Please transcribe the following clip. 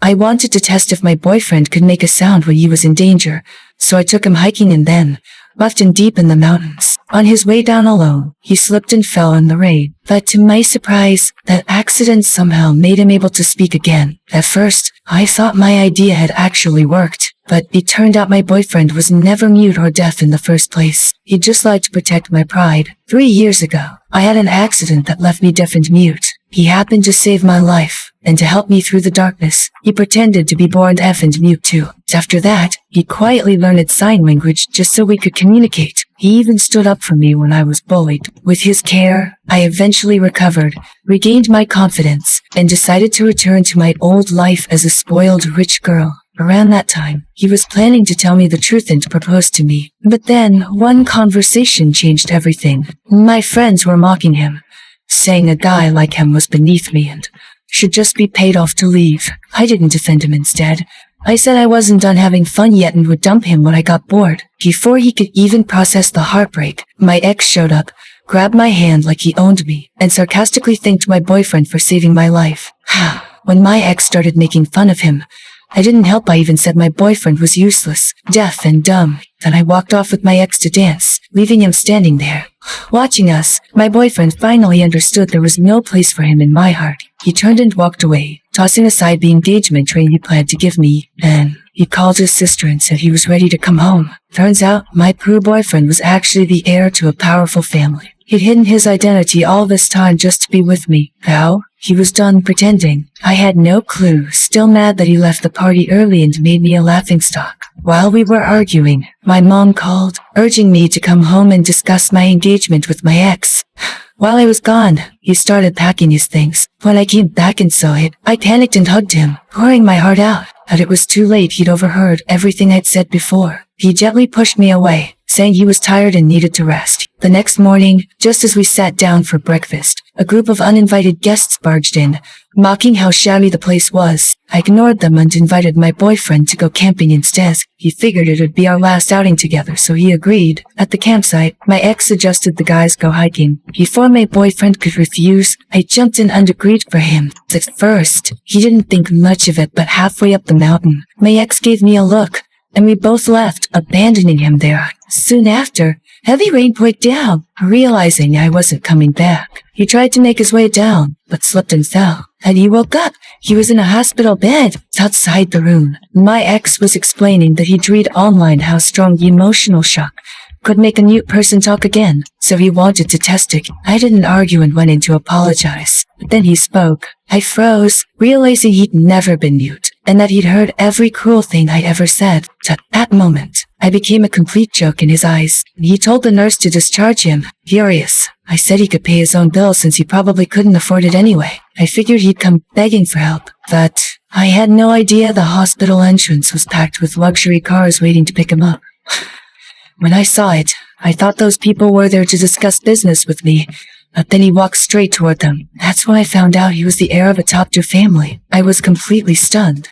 I wanted to test if my boyfriend could make a sound when he was in danger, so I took him hiking and then left him deep in the mountains. On his way down alone, he slipped and fell in the rain. But to my surprise, that accident somehow made him able to speak again. At first, I thought my idea had actually worked, but it turned out my boyfriend was never mute or deaf in the first place. He just lied to protect my pride. 3 years ago, I had an accident that left me deaf and mute. He happened to save my life, and to help me through the darkness, he pretended to be born deaf and mute too. After that, he quietly learned sign language just so we could communicate. He even stood up for me when I was bullied. With his care, I eventually recovered, regained my confidence, and decided to return to my old life as a spoiled rich girl. Around that time, he was planning to tell me the truth and to propose to me. But then, one conversation changed everything. My friends were mocking him, saying a guy like him was beneath me and should just be paid off to leave. I didn't defend him instead. I said I wasn't done having fun yet and would dump him when I got bored. Before he could even process the heartbreak, my ex showed up, grabbed my hand like he owned me, and sarcastically thanked my boyfriend for saving my life. When my ex started making fun of him, I didn't help. I even said my boyfriend was useless, deaf and dumb. Then I walked off with my ex to dance, leaving him standing there. Watching us, my boyfriend finally understood there was no place for him in my heart. He turned and walked away, tossing aside the engagement ring he planned to give me. Then, he called his sister and said he was ready to come home. Turns out, my poor boyfriend was actually the heir to a powerful family. He'd hidden his identity all this time just to be with me. How? He was done pretending. I had no clue, still mad that he left the party early and made me a laughingstock. While we were arguing, my mom called, urging me to come home and discuss my engagement with my ex. While I was gone, he started packing his things. When I came back and saw it, I panicked and hugged him, pouring my heart out. But it was too late. He'd overheard everything I'd said before. He gently pushed me away, saying he was tired and needed to rest. The next morning, just as we sat down for breakfast, a group of uninvited guests barged in, mocking how shabby the place was. I ignored them and invited my boyfriend to go camping instead. He figured it would be our last outing together, so he agreed. At the campsite, my ex suggested the guys go hiking. Before my boyfriend could refuse, I jumped in and agreed for him. At first, he didn't think much of it, but halfway up the mountain, my ex gave me a look, and we both left, abandoning him there. Soon after, heavy rain poured down. Realizing I wasn't coming back, he tried to make his way down, but slipped and fell. And he woke up. He was in a hospital bed outside the room. My ex was explaining that he'd read online how strong the emotional shock could make a mute person talk again, so he wanted to test it. I didn't argue and went in to apologize. But then he spoke. I froze, realizing he'd never been mute, and that he'd heard every cruel thing I'd ever said. At that moment, I became a complete joke in his eyes. He told the nurse to discharge him. Furious, I said he could pay his own bills since he probably couldn't afford it anyway. I figured he'd come begging for help, but I had no idea the hospital entrance was packed with luxury cars waiting to pick him up. When I saw it, I thought those people were there to discuss business with me, but then he walked straight toward them. That's when I found out he was the heir of a top-tier family. I was completely stunned.